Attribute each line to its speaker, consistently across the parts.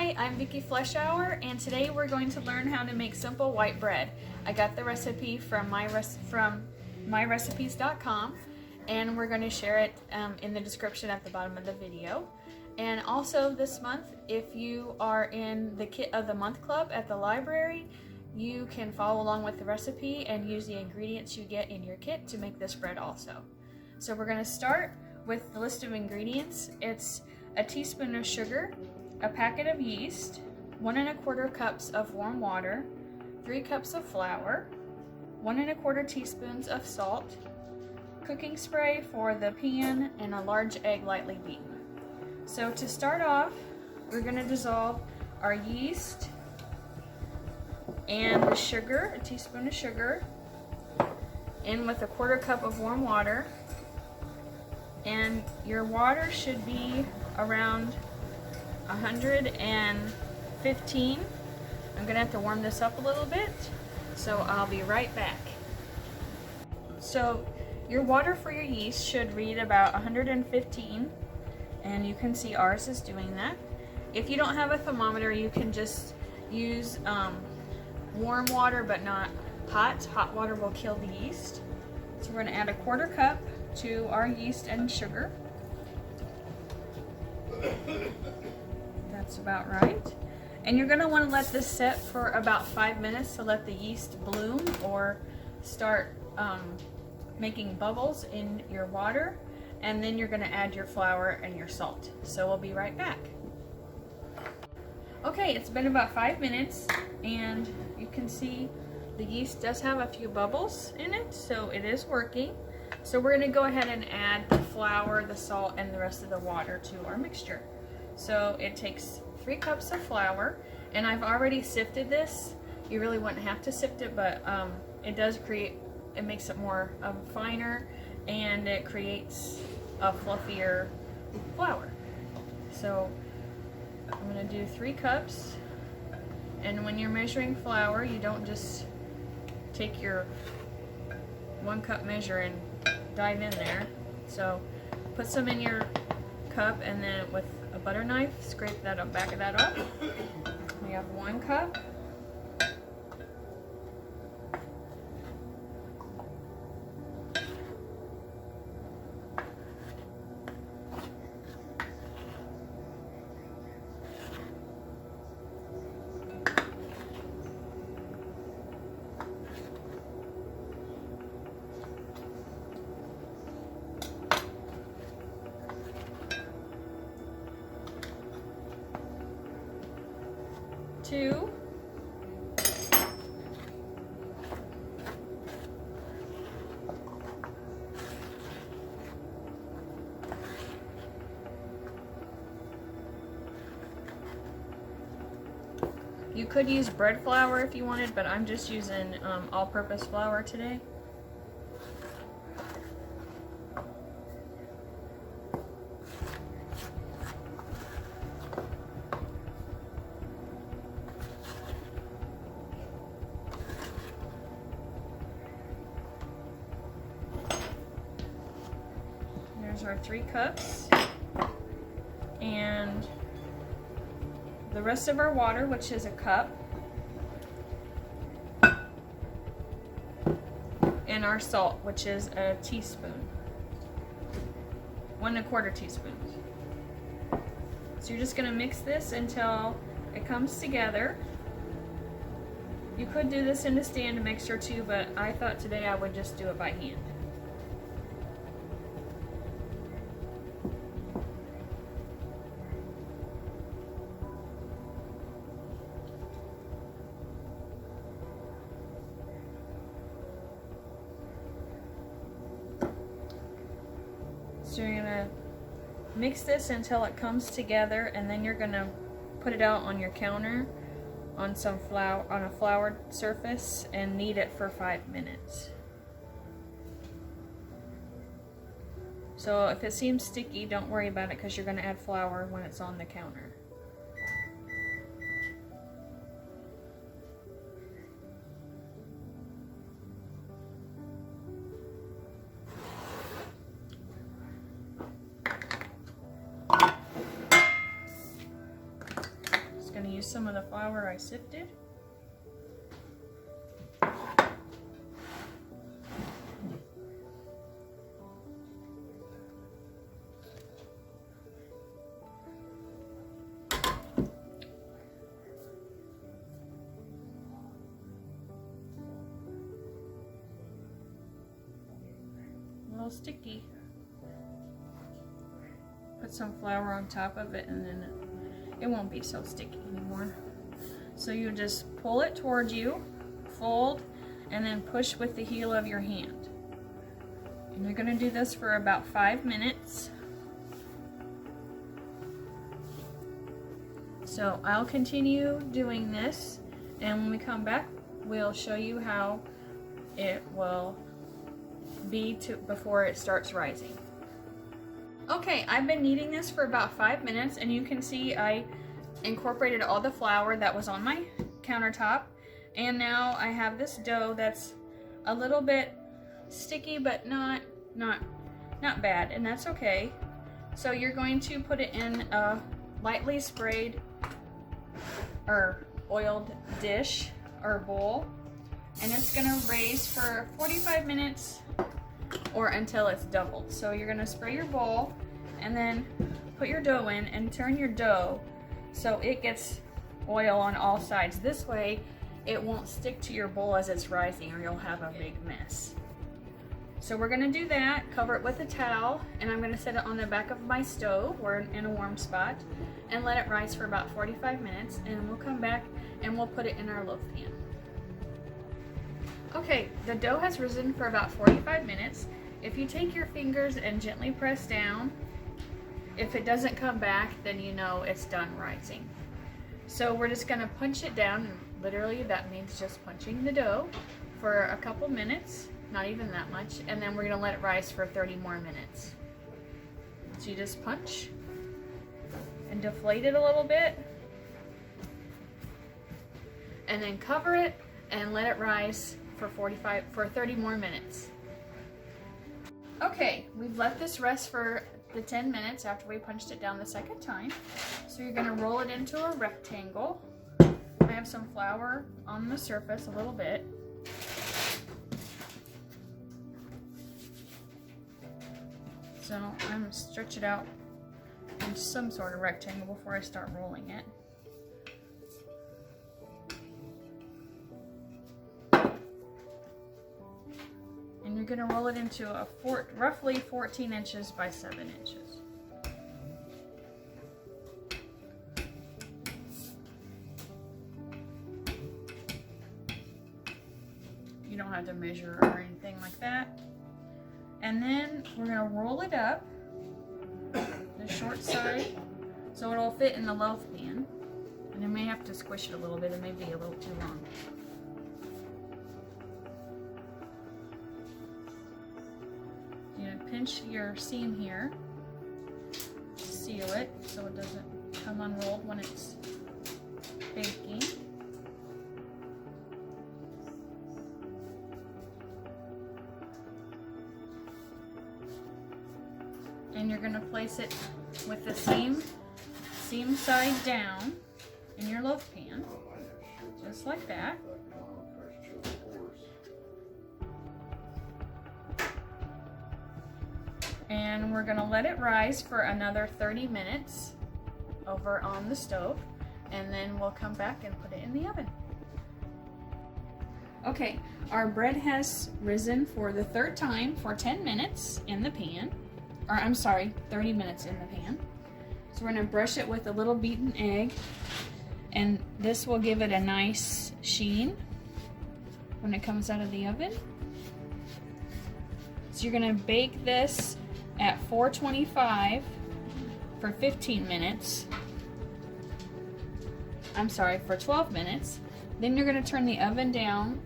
Speaker 1: Hi, I'm Vicki Fleshauer, and today we're going to learn how to make simple white bread. I got the recipe from myrecipes.com, and we're going to share it in the description at the bottom of the video. And also this month, if you are in the Kit of the Month Club at the library, you can follow along with the recipe and use the ingredients you get in your kit to make this bread also. So we're going to start with the list of ingredients. It's a teaspoon of sugar, a packet of yeast, 1 1/4 cups of warm water, 3 cups of flour, 1 1/4 teaspoons of salt, cooking spray for the pan, and a large egg lightly beaten. So to start off, we're going to dissolve our yeast and the sugar, a teaspoon of sugar, in with a 1/4 cup of warm water. And your water should be around 115. I'm gonna have to warm this up a little bit, so I'll be right back. So your water for your yeast should read about 115, and you can see ours is doing that. If you don't have a thermometer, you can just use warm water, but not hot. Hot water will kill the yeast. So we're gonna add a 1/4 cup to our yeast and sugar. That's about right. And you're going to want to let this set for about 5 minutes to let the yeast bloom or start making bubbles in your water. And then you're going to add your flour and your salt. So we'll be right back. Okay, it's been about 5 minutes, and you can see the yeast does have a few bubbles in it, so it is working. So we're going to go ahead and add the flour, the salt, and the rest of the water to our mixture. So it takes 3 cups of flour, and I've already sifted this. You really wouldn't have to sift it, but it does create, it makes it more finer, and it creates a fluffier flour. So I'm going to do 3 cups, and when you're measuring flour, you don't just take your 1 cup measure and dive in there. So put some in your cup, and then with a butter knife, scrape that up, back of that up. We have 1 cup. Two. You could use bread flour if you wanted, but I'm just using all-purpose flour today. There's our 3 cups, and the rest of our water, which is a cup, and our salt, which is a teaspoon, 1 1/4 teaspoons. So you're just going to mix this until it comes together. You could do this in a stand mixer too, but I thought today I would just do it by hand. So you're gonna mix this until it comes together, and then you're gonna put it out on your counter on some flour, on a floured surface, and knead it for 5 minutes. So if it seems sticky, don't worry about it, because you're gonna add flour when it's on the counter. going to use some of the flour I sifted. A little sticky. Put some flour on top of it and then it won't be so sticky anymore. So you just pull it towards you, fold, and then push with the heel of your hand. And you're going to do this for about 5 minutes. So I'll continue doing this, and when we come back, we'll show you how it will be before it starts rising. Okay, I've been kneading this for about 5 minutes, and you can see I incorporated all the flour that was on my countertop, and now I have this dough that's a little bit sticky, but not bad, and that's okay. So you're going to put it in a lightly sprayed or oiled dish or bowl, and it's gonna raise for 45 minutes or until it's doubled. So you're gonna spray your bowl and then put your dough in and turn your dough so it gets oil on all sides. This way it won't stick to your bowl as it's rising, or you'll have a big mess. So we're gonna do that, cover it with a towel, and I'm gonna set it on the back of my stove or in a warm spot and let it rise for about 45 minutes, and we'll come back and we'll put it in our loaf pan. Okay, the dough has risen for about 45 minutes. If you take your fingers and gently press down, if it doesn't come back, then you know it's done rising. So we're just gonna punch it down, and literally that means just punching the dough for a couple minutes, not even that much, and then we're gonna let it rise for 30 more minutes. So you just punch and deflate it a little bit, and then cover it and let it rise for 30 more minutes. Okay, we've let this rest for the 10 minutes after we punched it down the second time. So you're gonna roll it into a rectangle. I have some flour on the surface, a little bit. So I'm gonna stretch it out in some sort of rectangle before I start rolling it. And you're going to roll it into a roughly 14 inches by 7 inches. You don't have to measure or anything like that. And then we're going to roll it up the short side so it'll fit in the loaf pan. And I may have to squish it a little bit, it may be a little too long. Pinch your seam here, seal it so it doesn't come unrolled when it's baking. And you're going to place it with the seam side down in your loaf pan, just like that. And we're going to let it rise for another 30 minutes over on the stove, and then we'll come back and put it in the oven. Okay, our bread has risen for the third time for 10 minutes in the pan, or I'm sorry, 30 minutes in the pan. So we're going to brush it with a little beaten egg, and this will give it a nice sheen when it comes out of the oven. So you're going to bake this at 425 for 15 minutes. I'm sorry, for 12 minutes. Then you're going to turn the oven down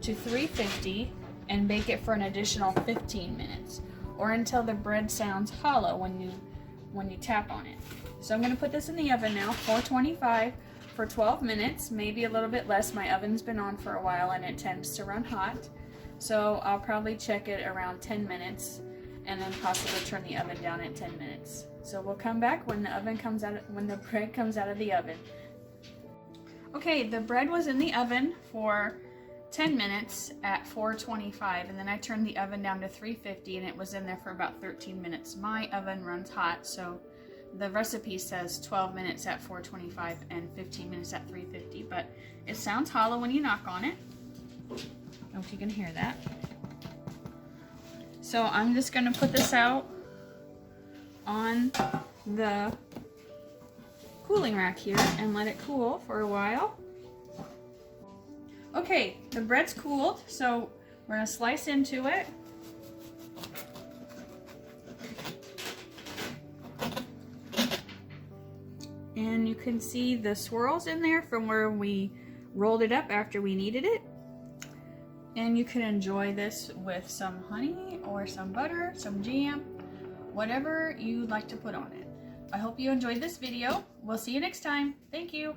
Speaker 1: to 350 and bake it for an additional 15 minutes, or until the bread sounds hollow when you tap on it. So I'm going to put this in the oven now, 425 for 12 minutes, maybe a little bit less. My oven's been on for a while and it tends to run hot. So I'll probably check it around 10 minutes and then possibly turn the oven down at 10 minutes. So we'll come back when the bread comes out of the oven. Okay, the bread was in the oven for 10 minutes at 425, and then I turned the oven down to 350 and it was in there for about 13 minutes. My oven runs hot, so the recipe says 12 minutes at 425 and 15 minutes at 350, but it sounds hollow when you knock on it. I don't know if you can hear that. So I'm just gonna put this out on the cooling rack here and let it cool for a while. Okay, the bread's cooled, so we're gonna slice into it. And you can see the swirls in there from where we rolled it up after we kneaded it. And you can enjoy this with some honey or some butter, some jam, whatever you'd like to put on it. I hope you enjoyed this video. We'll see you next time. Thank you.